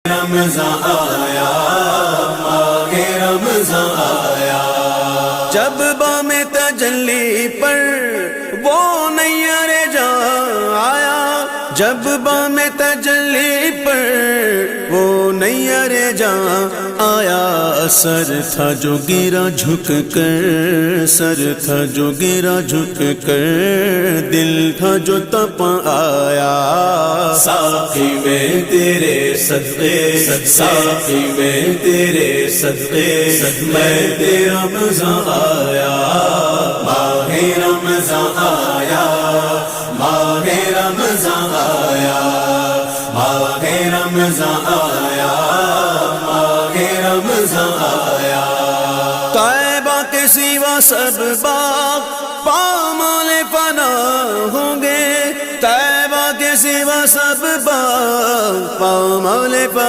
رمضان آیا، ماہ رمضان آیا، جب بام تجلی پر وہ نیر جاں آیا، جب بام تجلی پر وہ نیر جاں آیا، سر تھا جو گرا جھک کر، سر تھا جو گرا جھک کر، دل تھا جو تپ آیا، ساقی میں تیرے صدقے، ساقی میں تیرے صدقے، میں تیرا رمضان آیا، ماہ رمضان آیا، ماہ رمضان آیا، ماہ رمضان آیا، ماہ رمضان آیا۔ طیبہ کے سوا سب باغ پامال فنا ہوں گے، طیبہ کے سوا سب باغ پامال فنا